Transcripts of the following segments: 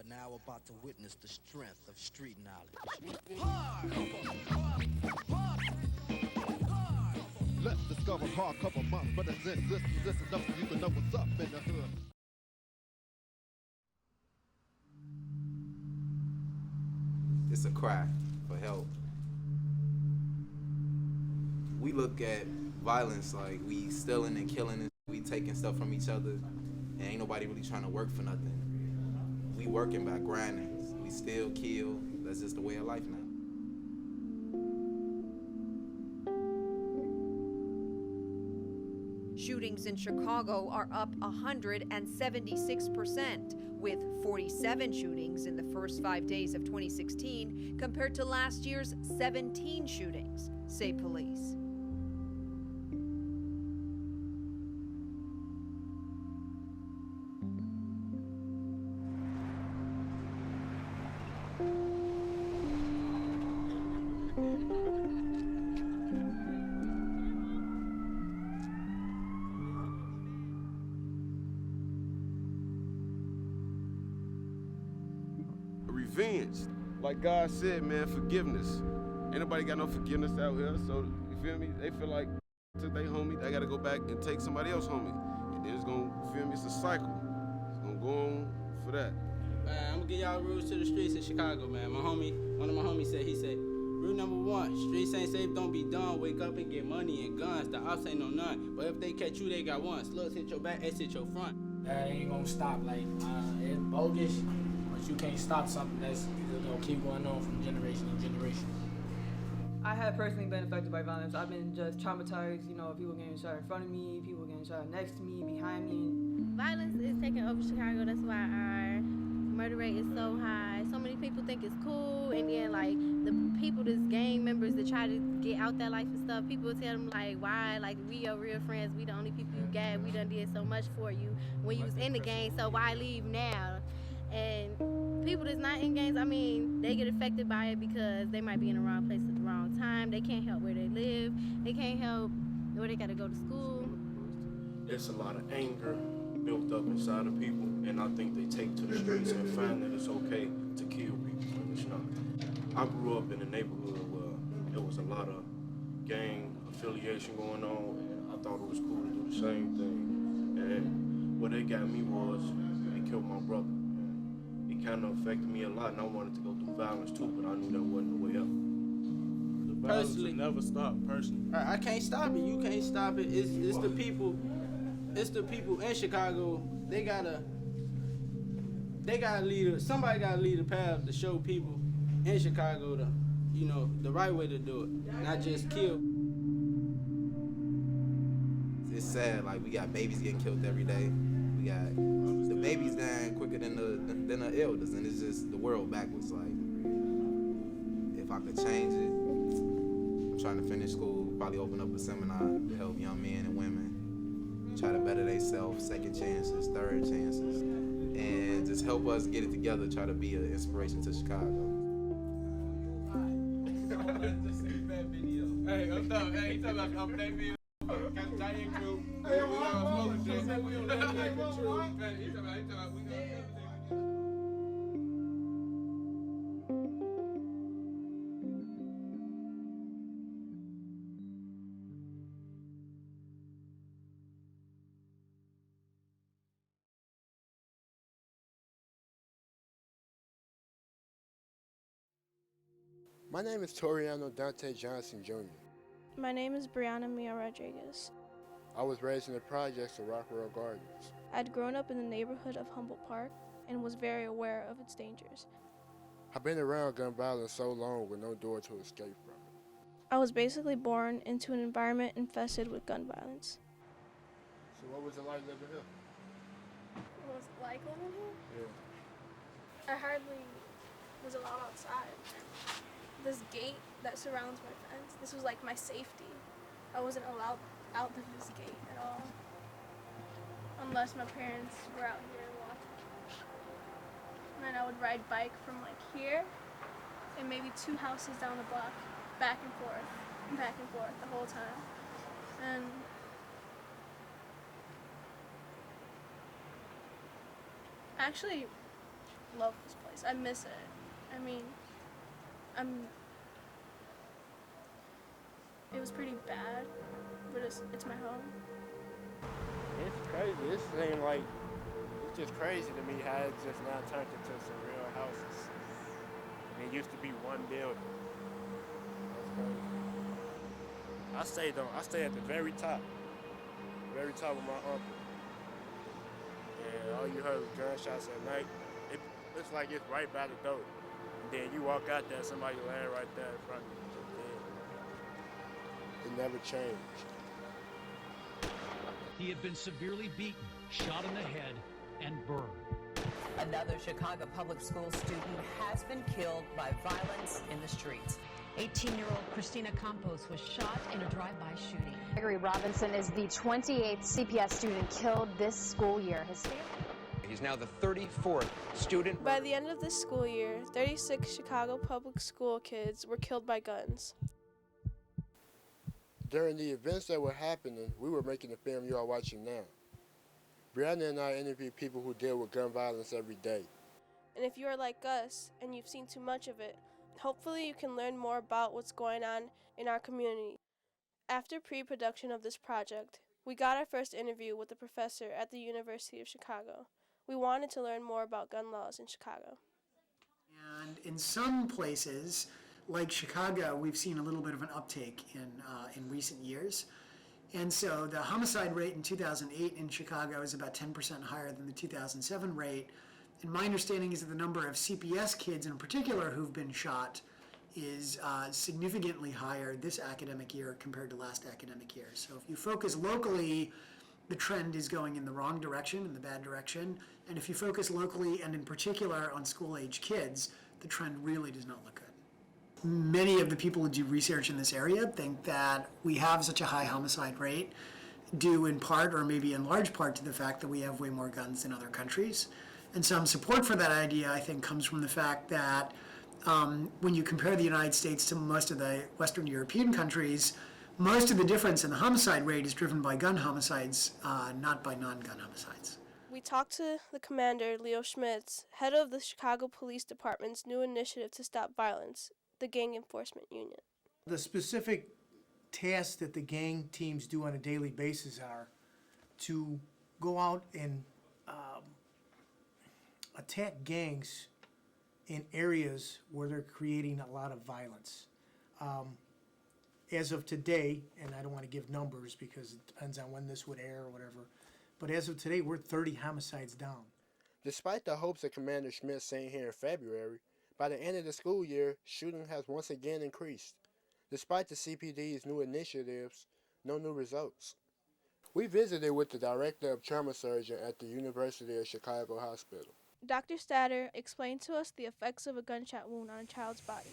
are now about to witness the strength of street knowledge. Let's discover hard cover months, but it's this enough so you can know what's up in the hood. It's a cry for help. We look at violence like we stealing and killing and we taking stuff from each other, and ain't nobody really trying to work for nothing. We working by grinding. We still kill. That's just the way of life now. Shootings in Chicago are up 176%, with 47 shootings in the first 5 days of 2016 compared to last year's 17 shootings, say police. Revenge. Like God said, man, forgiveness. Ain't nobody got no forgiveness out here, so you feel me? They feel like took they homie, they gotta go back and take somebody else homie. And then it's gonna, you feel me, it's a cycle. It's gonna go on for that. Man, I'm gonna give y'all rules to the streets in Chicago, man. One of my homies said, rule number 1, streets ain't safe, don't be dumb. Wake up and get money and guns. The ops ain't no none. But if they catch you, they got one. Slugs hit your back, X hit your front. That ain't gonna stop. Like, it's bogus, but you can't stop something that's gonna keep going on from generation to generation. I have personally been affected by violence. I've been just traumatized, people getting shot in front of me, people getting shot next to me, behind me. Violence is taking over Chicago. That's why our murder rate is so high. So many people think it's cool, and then like the people, that's gang members that try to get out that life and stuff, people tell them like, why? Like, we your real friends, we the only people you got, we done did so much for you when you was in the gang, so why leave now? And people that's not in gangs, they get affected by it because they might be in the wrong place at the wrong time. They can't help where they live. They can't help where they gotta go to school. There's a lot of anger built up inside of people, and I think they take to the streets and find that it's okay to kill people when it's not. I grew up in a neighborhood where there was a lot of gang affiliation going on, and I thought it was cool to do the same thing. And what they got me was they killed my brother. It kind of affected me a lot, and I wanted to go through violence too, but I knew that wasn't the way up. The violence will never stop, personally. I can't stop it. You can't stop it. It's the people. It's the people in Chicago. They gotta lead. Somebody gotta lead the path to show people in Chicago the right way to do it, not just kill. It's sad. Like, we got babies getting killed every day. We got the babies dying quicker than the elders, and it's just the world backwards. Like, if I could change it, I'm trying to finish school, probably open up a seminar to help young men and women try to better themselves, second chances, third chances, and just help us get it together, try to be an inspiration to Chicago. Hey, I'm talking, he talking about I'm that video. Giant crew. We don't shit. We don't let that be true. He talking about we gonna. My name is Toriano Dante Johnson Jr. My name is Brianna Mia Rodriguez. I was raised in the projects of Rockwell Gardens. I'd grown up in the neighborhood of Humboldt Park and was very aware of its dangers. I've been around gun violence so long with no door to escape from it. I was basically born into an environment infested with gun violence. So what was it like living here? What was it like living here? Yeah. I hardly was allowed outside. This gate that surrounds my fence, this was like my safety. I wasn't allowed out of this gate at all, unless my parents were out here watching. And then I would ride bike from like here and maybe 2 houses down the block, back and forth the whole time. And actually, love this place. I miss it. I mean, it was pretty bad, but it's my home. It's crazy. It seems like it's just crazy to me how it's just now turned into some real houses. It used to be one building. That's crazy. I stay at the very top of my uncle. And all you heard was gunshots at night. It looks like it's right by the door. And then you walk out there, somebody laying right there in front of you. It never changed. He had been severely beaten, shot in the head, and burned. Another Chicago public school student has been killed by violence in the streets. 18-year-old Christina Campos was shot in a drive-by shooting. Gregory Robinson is the 28th CPS student killed this school year. His family. He's now the 34th student. By the end of this school year, 36 Chicago public school kids were killed by guns. During the events that were happening, we were making the film you are watching now. Brianna and I interviewed people who deal with gun violence every day. And if you are like us and you've seen too much of it, hopefully you can learn more about what's going on in our community. After pre-production of this project, we got our first interview with a professor at the University of Chicago. We wanted to learn more about gun laws in Chicago. And in some places, like Chicago, we've seen a little bit of an uptake in recent years. And so the homicide rate in 2008 in Chicago is about 10% higher than the 2007 rate. And my understanding is that the number of CPS kids in particular who've been shot is significantly higher this academic year compared to last academic year. So if you focus locally, the trend is going in the wrong direction, in the bad direction. And if you focus locally and in particular on school-age kids, the trend really does not look good. Many of the people who do research in this area think that we have such a high homicide rate due in part or maybe in large part to the fact that we have way more guns than other countries. And some support for that idea, I think, comes from the fact that when you compare the United States to most of the Western European countries, most of the difference in the homicide rate is driven by gun homicides, not by non-gun homicides. We talked to the commander, Leo Schmitz, head of the Chicago Police Department's new initiative to stop violence, the Gang Enforcement Unit. The specific tasks that the gang teams do on a daily basis are to go out and attack gangs in areas where they're creating a lot of violence. As of today, and I don't want to give numbers because it depends on when this would air or whatever, but as of today, we're 30 homicides down. Despite the hopes of Commander Schmidt saying here in February, by the end of the school year, shooting has once again increased. Despite the CPD's new initiatives, no new results. We visited with the director of trauma surgeon at the University of Chicago Hospital. Dr. Statter explained to us the effects of a gunshot wound on a child's body.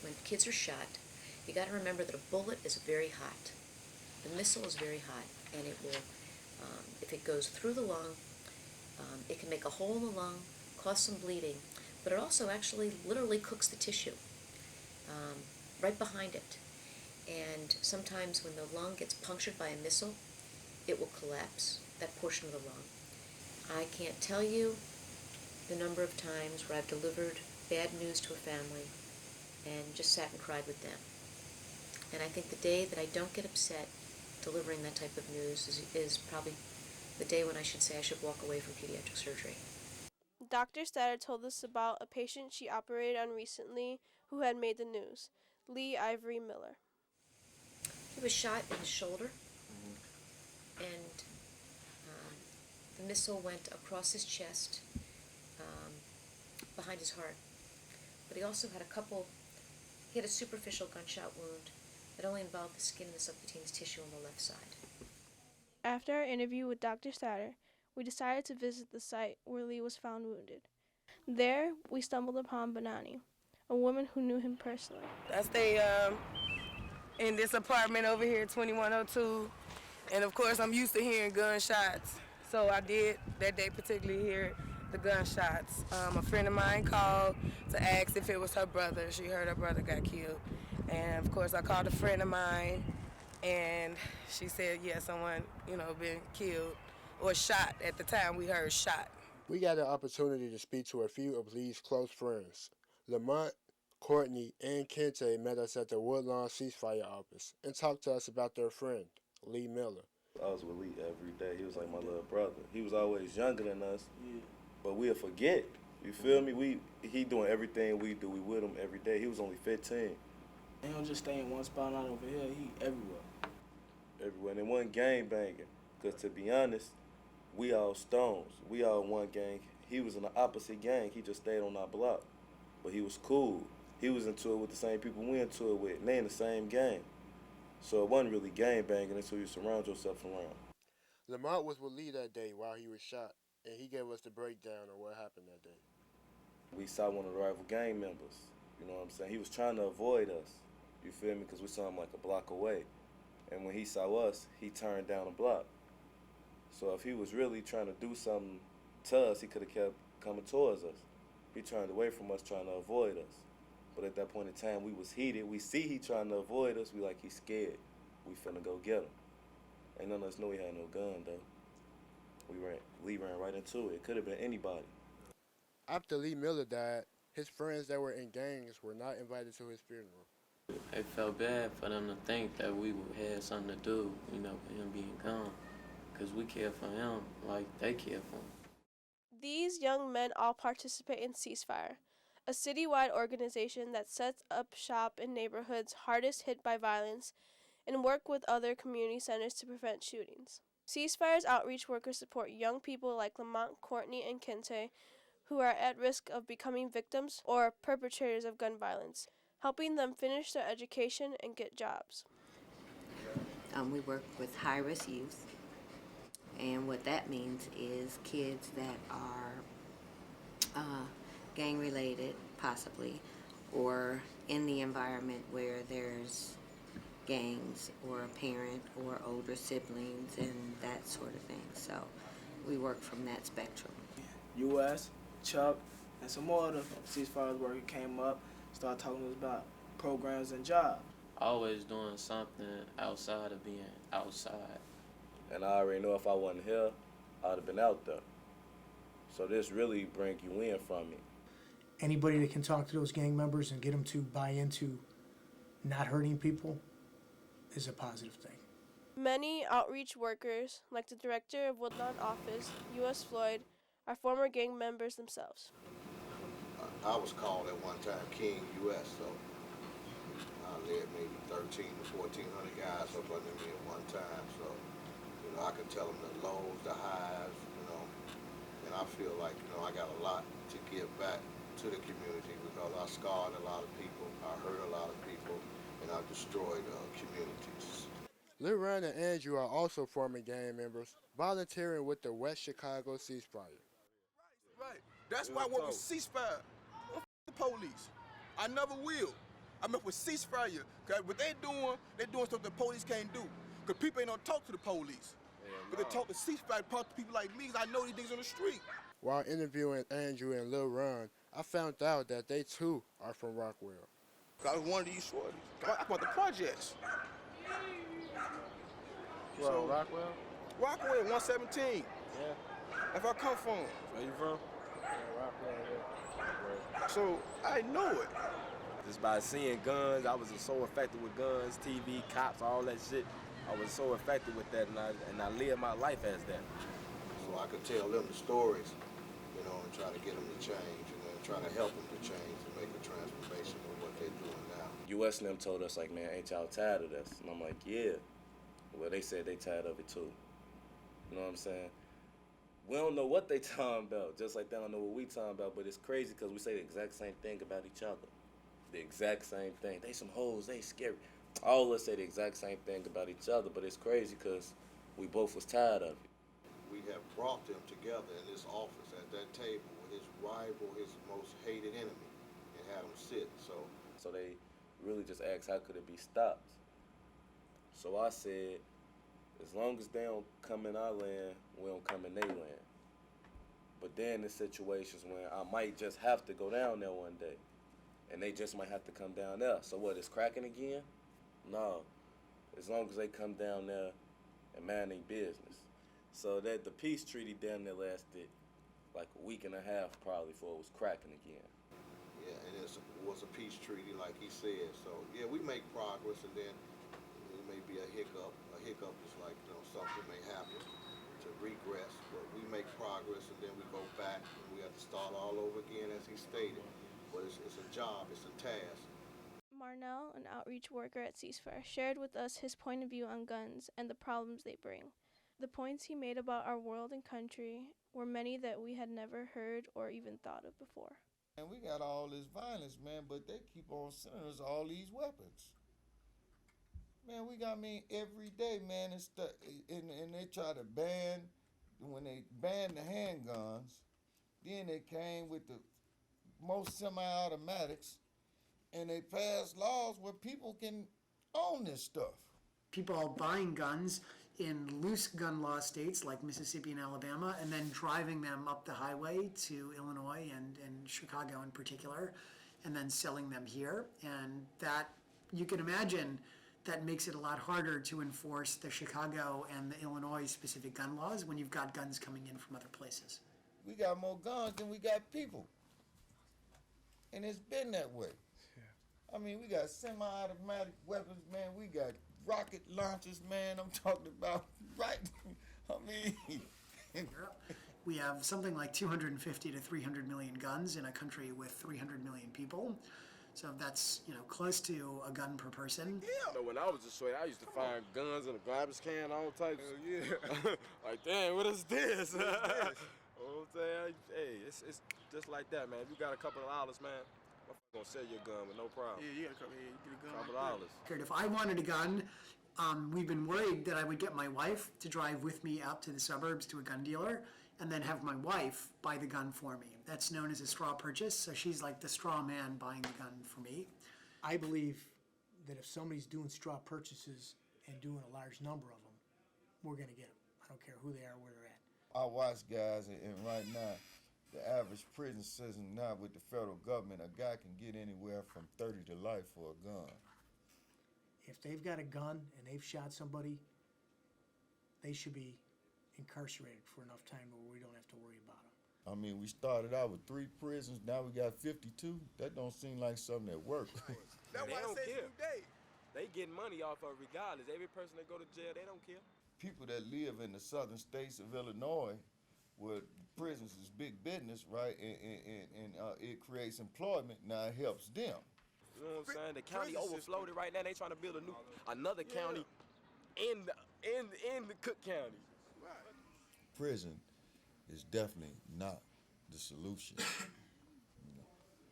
When kids are shot, you got to remember that a bullet is very hot. The missile is very hot, and it will, if it goes through the lung, it can make a hole in the lung, cause some bleeding, but it also actually literally cooks the tissue right behind it. And sometimes when the lung gets punctured by a missile, it will collapse, that portion of the lung. I can't tell you the number of times where I've delivered bad news to a family and just sat and cried with them. And I think the day that I don't get upset delivering that type of news is probably the day when I should say I should walk away from pediatric surgery. Dr. Statter told us about a patient she operated on recently who had made the news, Lee Ivory Miller. He was shot in the shoulder, and the missile went across his chest, behind his heart. But he also had he had a superficial gunshot wound that only involved the skin and the subcutaneous tissue on the left side. After our interview with Dr. Statter, we decided to visit the site where Lee was found wounded. There, we stumbled upon Bonani, a woman who knew him personally. I stay in this apartment over here, 2102, and of course I'm used to hearing gunshots. So I did that day particularly hear the gunshots. A friend of mine called to ask if it was her brother. She heard her brother got killed. And of course I called a friend of mine, and she said, yeah, someone, been killed or shot. At the time we heard shot. We got an opportunity to speak to a few of Lee's close friends. Lamont, Courtney, and Kente met us at the Woodlawn ceasefire office and talked to us about their friend, Lee Miller. I was with Lee every day. He was like my little brother. He was always younger than us, but we'll forget. You feel me? He doing everything we do. We with him every day. He was only 15. He don't just stay in one spot, not over here. He everywhere. Everywhere. And it wasn't gang banging. Because to be honest, we all stones. We all one gang. He was in the opposite gang. He just stayed on our block. But he was cool. He was into it with the same people we into it with. And they in the same gang. So it wasn't really gang banging until you surround yourself around. Lamont was with Lee that day while he was shot, and he gave us the breakdown of what happened that day. We saw one of the rival gang members. You know what I'm saying? He was trying to avoid us. You feel me? Because we saw him like a block away. And when he saw us, he turned down a block. So if he was really trying to do something to us, he could have kept coming towards us. He turned away from us trying to avoid us. But at that point in time, we was heated. We see he trying to avoid us. We like, he's scared. We finna go get him. Ain't none of us know he had no gun, though. Lee ran right into it. It could have been anybody. After Lee Miller died, his friends that were in gangs were not invited to his funeral. It felt bad for them to think that we had something to do, with him being gone. Because we care for him like they care for him. These young men all participate in Ceasefire, a citywide organization that sets up shop in neighborhoods hardest hit by violence and work with other community centers to prevent shootings. Ceasefire's outreach workers support young people like Lamont, Courtney, and Kente who are at risk of becoming victims or perpetrators of gun violence, helping them finish their education and get jobs. We work with high-risk youth, and what that means is kids that are gang-related, possibly, or in the environment where there's gangs or a parent or older siblings and that sort of thing. So we work from that spectrum. U.S., Chuck, and some more of the ceasefire workers came up, started talking to us about programs and jobs. Always doing something outside of being outside. And I already know if I wasn't here, I'd have been out there. So this really brings you in from it. Anybody that can talk to those gang members and get them to buy into not hurting people is a positive thing. Many outreach workers, like the director of Woodlawn office, U.S. Floyd, are former gang members themselves. I was called at one time King U.S., so I led maybe 1,300 to 1,400 guys up under me at one time. So, I could tell them the lows, the highs, and I feel like, I got a lot to give back to the community because I scarred a lot of people, I hurt a lot of people, and I destroyed communities. Leron and Andrew are also former gang members, volunteering with the West Chicago ceasefire. Right. That's why I work with ceasefire. I don't the police. I never will. I met with ceasefire. Cause what they're doing stuff the police can't do. Cause people ain't gonna talk to the police. But they talk to ceasefire, talk to people like me, cause I know these things on the street. While interviewing Andrew and Lil Ron, I found out that they too are from Rockwell. I was one of these shorties. I bought the projects. So, Rockwell? Rockwell, 117. Yeah. That's where I come from. Where you from? Rockwell, yeah. So, I know it. Just by seeing guns, I was so infected with guns, TV, cops, all that shit. I was so infected with that, and I lived my life as that. So I could tell them the stories, and try to get them to change, and then try to help them to change and make a transformation of what they're doing now. US and them told us, like, man, ain't y'all tired of this? And I'm like, yeah. Well, they said they tired of it too. You know what I'm saying? We don't know what they talking about, just like they don't know what we talking about, but it's crazy because we say the exact same thing about each other. The exact same thing. They some hoes, they scary. All of us say the exact same thing about each other, but it's crazy because we both was tired of it. We have brought them together in this office at that table with his rival, his most hated enemy, and had them sit. So they really just asked how could it be stopped. So I said, as long as they don't come in our land, we don't come in their land. But then there's situations when I might just have to go down there one day, and they just might have to come down there. So what, it's cracking again? No. As long as they come down there and mind their business. So that the peace treaty down there lasted like a week and a half probably before it was cracking again. Yeah, and it was a peace treaty, like he said. So yeah, we make progress, and then there may be a hiccup. A hiccup is like, you know, something may happen to regress, but we make progress, and then we go back, and we have to start all over again, as he stated. But it's a job, it's a task. Marnell, an outreach worker at Ceasefire, shared with us his point of view on guns and the problems they bring. The points he made about our world and country were many that we had never heard or even thought of before. And we got all this violence, man, but they keep on sending us all these weapons. Man, we got, every day, man, and they try to ban, when they banned the handguns, then they came with the most semi-automatics, and they passed laws where people can own this stuff. People buying guns in loose gun law states like Mississippi and Alabama, and then driving them up the highway to Illinois and Chicago in particular, and then selling them here. And that, you can imagine, that makes it a lot harder to enforce the Chicago and the Illinois specific gun laws when you've got guns coming in from other places. We got more guns than we got people. And it's been that way. I mean, we got semi-automatic weapons, man. We got rocket launchers, man. I'm talking about, right? I mean... We have something like 250 to 300 million guns in a country with 300 million people. So that's, close to a gun per person. Yeah. When I was a short, I used to find guns in a garbage can, all types. Yeah. Like, damn, what is this? What is this? You know what I'm saying? Hey, it's just like that, man. If you got a couple of dollars, man, I'm gonna sell you a gun with no problem. Yeah, you got you get a gun. Couple dollars. If I wanted a gun, we've been worried that I would get my wife to drive with me out to the suburbs to a gun dealer and then have my wife buy the gun for me. That's known as a straw purchase, so she's like the straw man buying the gun for me. I believe that if somebody's doing straw purchases and doing a large number of them, we're going to get them. I don't care who they are, where they're at. I watch guys, and right now, the average prison system now with the federal government, a guy can get anywhere from 30 to life for a gun. If they've got a gun and they've shot somebody, they should be incarcerated for enough time where we don't have to worry about them. I mean, we started out with 3 prisons, now we got 52. That don't seem like something that works. That's why I say they get money off of it regardless. Every person that go to jail, they don't care. People that live in the southern states of Illinois, where prisons is big business, right, and it creates employment, now it helps them. You know what I'm saying? The county overflowed right now. They trying to build another county in the Cook County. Right. Prison is definitely not the solution,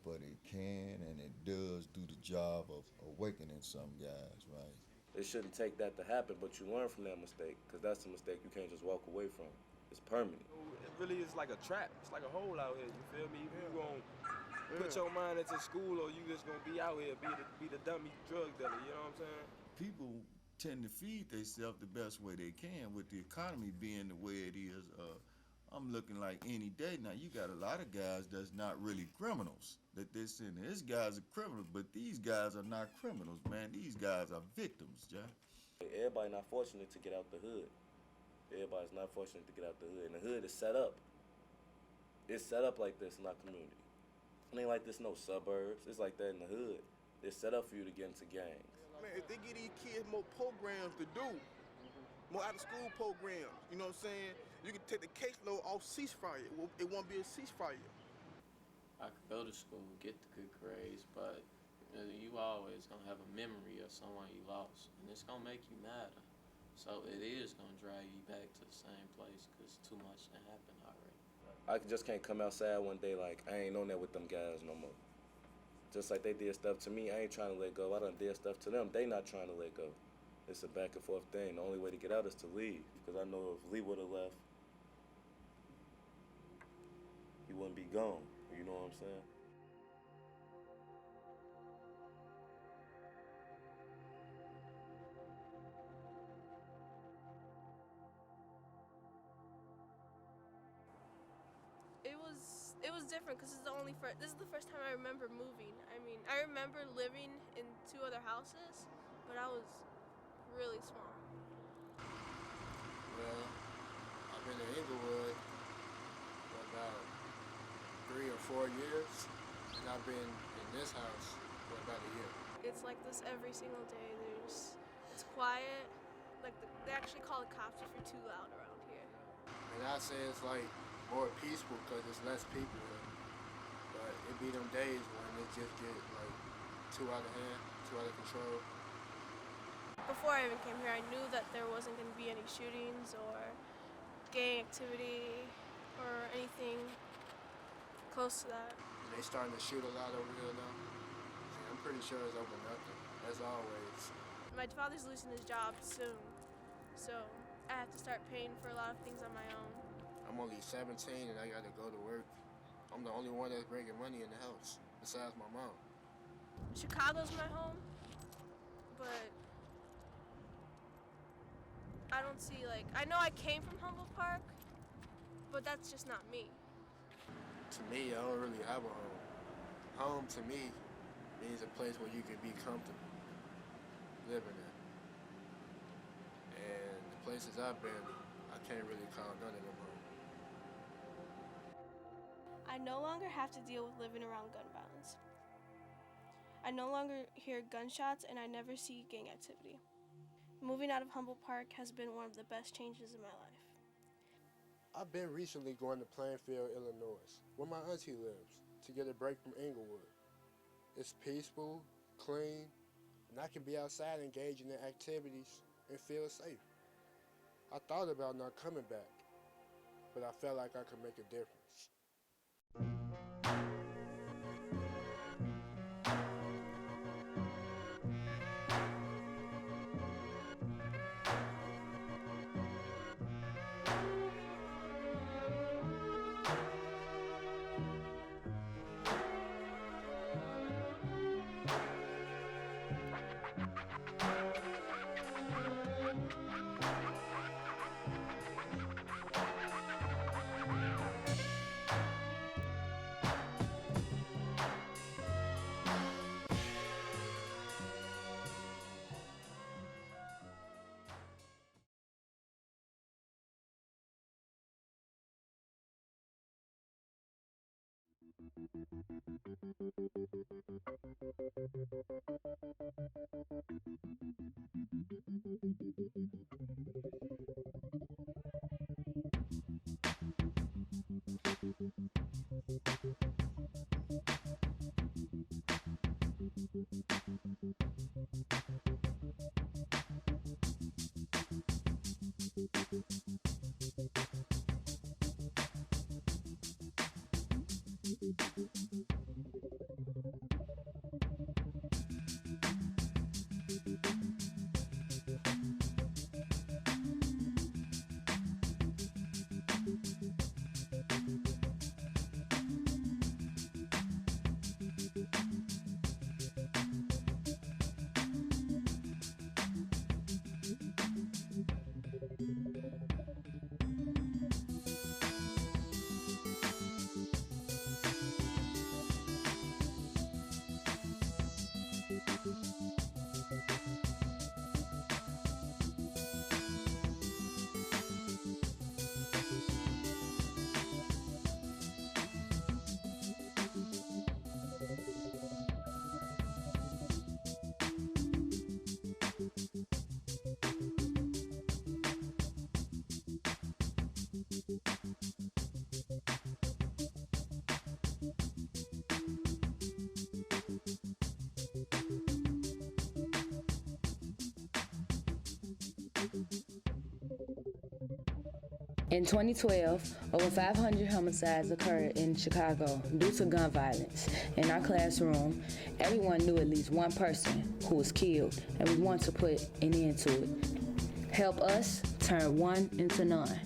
but it can and it does do the job of awakening some guys, right? It shouldn't take that to happen, but you learn from that mistake, because that's a mistake you can't just walk away from. It's permanent. It really is like a trap. It's like a hole out here, you feel me? You gonna put your mind into school, or you just gonna be out here, be the dummy drug dealer, you know what I'm saying? People tend to feed themselves the best way they can, with the economy being the way it is. I'm looking like any day now, you got a lot of guys that's not really criminals that they're saying, this guy's a criminal, but these guys are not criminals, man. These guys are victims, Jack. Everybody not fortunate to get out the hood. Everybody's not fortunate to get out the hood. And the hood is set up. It's set up like this in our community. It ain't like this no suburbs. It's like that in the hood. It's set up for you to get into gangs. Man, if they give these kids more programs to do, more out-of-school programs, you know what I'm saying? You can take the caseload off ceasefire. It won't be a ceasefire. I could go to school, get the good grades, but you always gonna have a memory of someone you lost, and it's gonna make you madder. So it is gonna drag you back to the same place because too much done happened already. I just can't come outside one day like I ain't on that with them guys no more. Just like they did stuff to me, I ain't trying to let go. I done did stuff to them, they not trying to let go. It's a back and forth thing. The only way to get out is to leave, because I know if Lee would have left, he wouldn't be gone. You know what I'm saying? It was different because this is the first time I remember moving. I mean, I remember living in 2 other houses, but I was really small. Well, I've been in Inglewood for about 4 years, and I've been in this house for about a year. It's like this every single day. It's quiet. Like they actually call the cops if you're too loud around here. And I say it's like more peaceful because there's less people here. But it be them days when it just get like too out of hand, too out of control. Before I even came here, I knew that there wasn't going to be any shootings or gang activity or anything close to that. And they starting to shoot a lot over here now. I'm pretty sure it's over nothing, as always. My father's losing his job soon, so I have to start paying for a lot of things on my own. I'm only 17 and I gotta go to work. I'm the only one that's bringing money in the house, besides my mom. Chicago's my home, but I don't see, I know I came from Humboldt Park, but that's just not me. To me, I don't really have a home. Home, to me, means a place where you can be comfortable living in. And the places I've been, I can't really call none of them home. I no longer have to deal with living around gun violence. I no longer hear gunshots, and I never see gang activity. Moving out of Humboldt Park has been one of the best changes in my life. I've been recently going to Plainfield, Illinois, where my auntie lives, to get a break from Inglewood. It's peaceful, clean, and I can be outside engaging in activities and feel safe. I thought about not coming back, but I felt like I could make a difference. In 2012, over 500 homicides occurred in Chicago due to gun violence. In our classroom, everyone knew at least one person who was killed, and we want to put an end to it. Help us turn one into none.